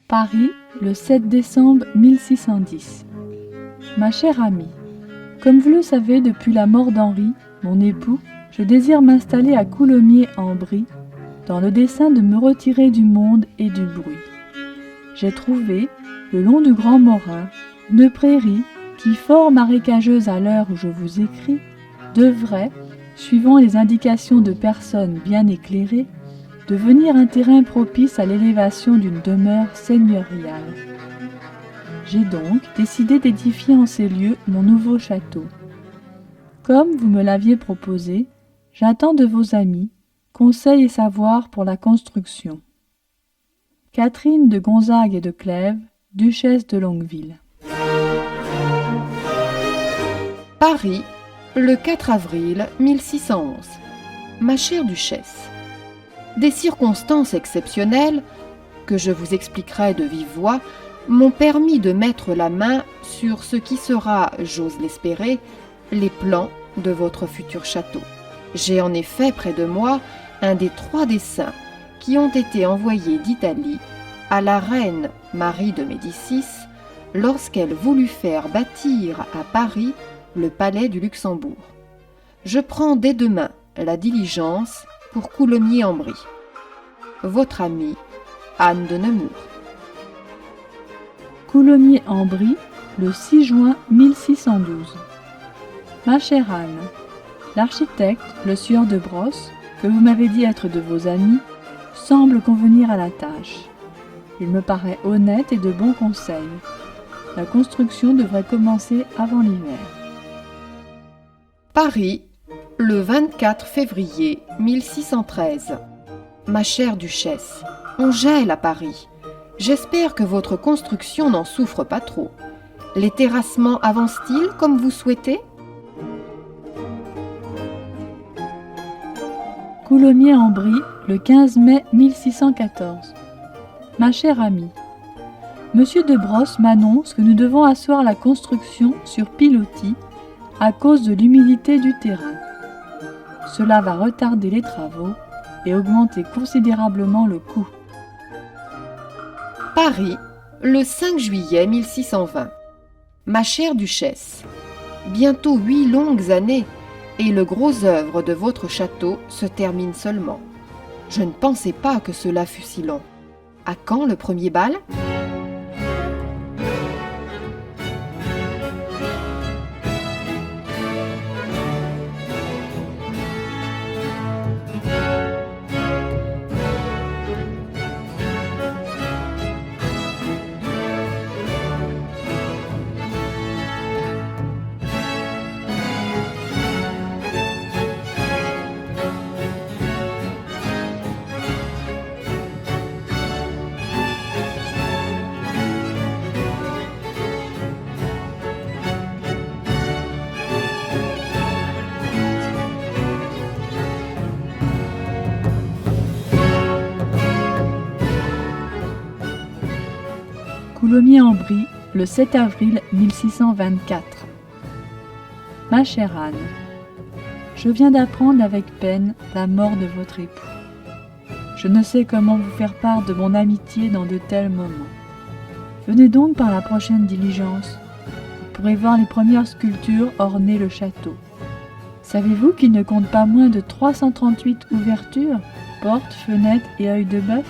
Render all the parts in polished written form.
Paris, le 7 décembre 1610. Ma chère amie, comme vous le savez depuis la mort d'Henri, mon époux, je désire m'installer à Coulommiers-en-Brie, dans le dessein de me retirer du monde et du bruit. J'ai trouvé, le long du Grand Morin, une prairie qui, fort marécageuse à l'heure où je vous écris, devrait, suivant les indications de personnes bien éclairées, devenir un terrain propice à l'élévation d'une demeure seigneuriale. J'ai donc décidé d'édifier en ces lieux mon nouveau château. Comme vous me l'aviez proposé, j'attends de vos amis conseils et savoirs pour la construction. Catherine de Gonzague et de Clèves, duchesse de Longueville. Paris, le 4 avril 1611. Ma chère duchesse, des circonstances exceptionnelles, que je vous expliquerai de vive voix, m'ont permis de mettre la main sur ce qui sera, j'ose l'espérer, les plans de votre futur château. J'ai en effet près de moi un des 3 dessins qui ont été envoyés d'Italie à la reine Marie de Médicis lorsqu'elle voulut faire bâtir à Paris le palais du Luxembourg. Je prends dès demain la diligence pour Coulommiers-en-Brie. Votre amie, Anne de Nemours. Coulommiers-en-Brie, le 6 juin 1612. Ma chère Anne, l'architecte, le sieur de Brosse, que vous m'avez dit être de vos amis, semble convenir à la tâche. Il me paraît honnête et de bons conseils. La construction devrait commencer avant l'hiver. Paris, le 24 février 1613. Ma chère duchesse, on gèle à Paris. J'espère que votre construction n'en souffre pas trop. Les terrassements avancent-ils comme vous souhaitez ? Coulommiers-en-Brie, le 15 mai 1614. Ma chère amie, Monsieur de Brosse m'annonce que nous devons asseoir la construction sur pilotis à cause de l'humidité du terrain. Cela va retarder les travaux et augmenter considérablement le coût. Paris, le 5 juillet 1620. Ma chère duchesse, bientôt 8 longues années et le gros œuvre de votre château se termine seulement. Je ne pensais pas que cela fût si long. À quand le premier bal ? Coulommiers-en-Brie, le 7 avril 1624. Ma chère Anne, je viens d'apprendre avec peine la mort de votre époux. Je ne sais comment vous faire part de mon amitié dans de tels moments. Venez donc par la prochaine diligence. Vous pourrez voir les premières sculptures orner le château. Savez-vous qu'il ne compte pas moins de 338 ouvertures, portes, fenêtres et œils de bœuf ?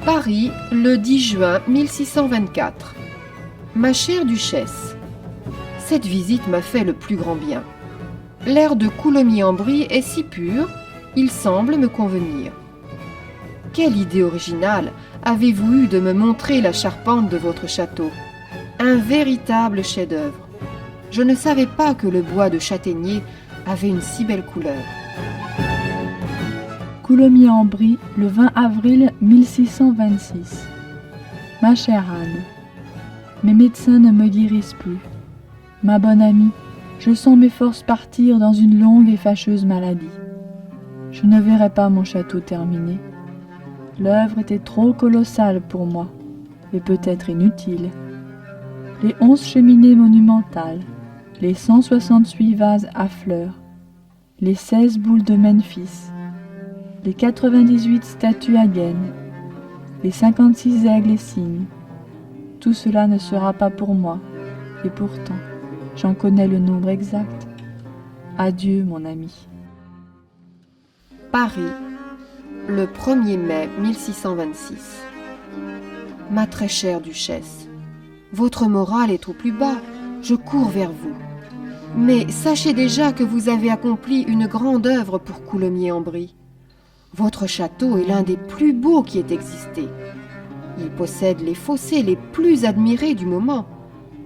Paris, le 10 juin 1624. Ma chère duchesse, cette visite m'a fait le plus grand bien. L'air de Coulommiers-en-Brie est si pur, il semble me convenir. Quelle idée originale avez-vous eue de me montrer la charpente de votre château ? Un véritable chef-d'œuvre. Je ne savais pas que le bois de châtaignier avait une si belle couleur. Coulommiers-en-Brie, le 20 avril 1626. Ma chère Anne, mes médecins ne me guérissent plus. Ma bonne amie, je sens mes forces partir dans une longue et fâcheuse maladie. Je ne verrai pas mon château terminé. L'œuvre était trop colossale pour moi. et peut-être inutile. Les 11 cheminées monumentales, les 168 vases à fleurs, les 16 boules de Memphis, les 98 statues à gaines, les 56 aigles et cygnes. Tout cela ne sera pas pour moi, et pourtant, j'en connais le nombre exact. Adieu, mon ami. Paris, le 1er mai 1626. Ma très chère duchesse, votre morale est au plus bas, je cours vers vous. Mais sachez déjà que vous avez accompli une grande œuvre pour Coulommiers-en-Brie. Votre château est l'un des plus beaux qui ait existé. Il possède les fossés les plus admirés du moment.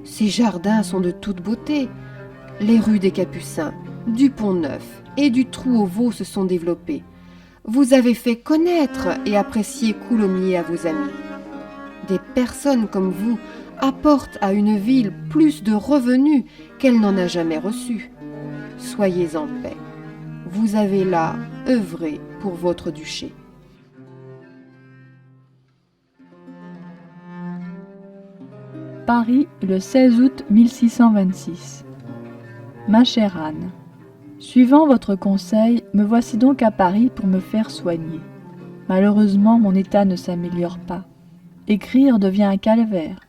Ses jardins sont de toute beauté. Les rues des Capucins, du Pont-Neuf et du Trou-aux-Vaux se sont développées. Vous avez fait connaître et apprécier Coulommiers à vos amis. Des personnes comme vous apportent à une ville plus de revenus qu'elle n'en a jamais reçus. Soyez en paix. Vous avez là œuvré pour votre duché. Paris, le 16 août 1626. Ma chère Anne, suivant votre conseil, me voici donc à Paris pour me faire soigner. Malheureusement, mon état ne s'améliore pas. Écrire devient un calvaire.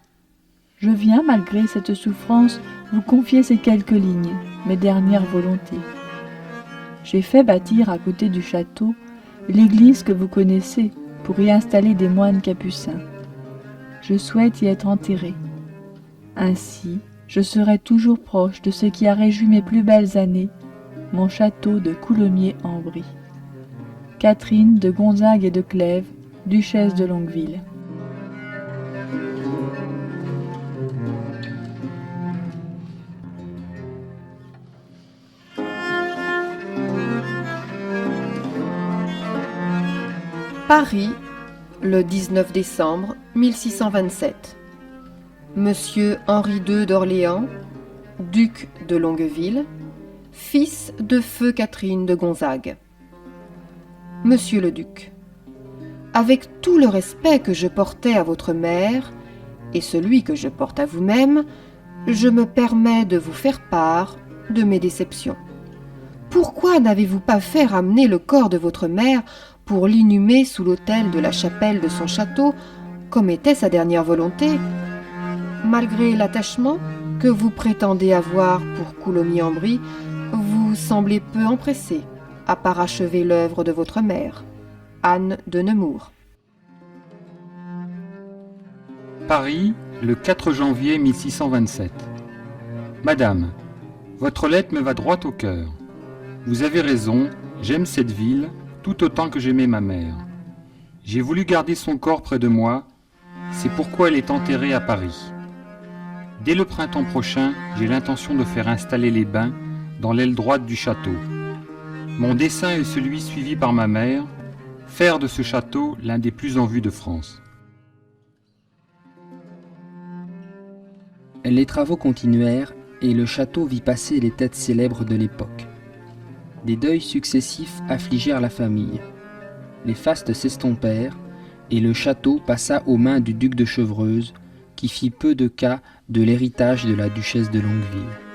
Je viens, malgré cette souffrance, vous confier ces quelques lignes, mes dernières volontés. J'ai fait bâtir à côté du château l'église que vous connaissez pour y installer des moines capucins. Je souhaite y être enterré. Ainsi, je serai toujours proche de ce qui a réjoui mes plus belles années, mon château de Coulommiers-en-Brie. Catherine de Gonzague et de Clèves, duchesse de Longueville. Paris, le 19 décembre 1627. Monsieur Henri II d'Orléans, duc de Longueville, fils de feu Catherine de Gonzague. Monsieur le duc, avec tout le respect que je portais à votre mère et celui que je porte à vous-même, je me permets de vous faire part de mes déceptions. Pourquoi n'avez-vous pas fait ramener le corps de votre mère pour l'inhumer sous l'autel de la chapelle de son château, comme était sa dernière volonté? Malgré l'attachement que vous prétendez avoir pour Coulommiers-en-Brie, vous semblez peu empressé à parachever l'œuvre de votre mère, Anne de Nemours. Paris, le 4 janvier 1627. Madame, votre lettre me va droit au cœur. Vous avez raison, j'aime cette ville tout autant que j'aimais ma mère. J'ai voulu garder son corps près de moi, c'est pourquoi elle est enterrée à Paris. Dès le printemps prochain, j'ai l'intention de faire installer les bains dans l'aile droite du château. Mon dessein est celui suivi par ma mère, faire de ce château l'un des plus en vue de France. Les travaux continuèrent et le château vit passer les têtes célèbres de l'époque. Des deuils successifs affligèrent la famille. Les fastes s'estompèrent et le château passa aux mains du duc de Chevreuse, qui fit peu de cas de l'héritage de la duchesse de Longueville.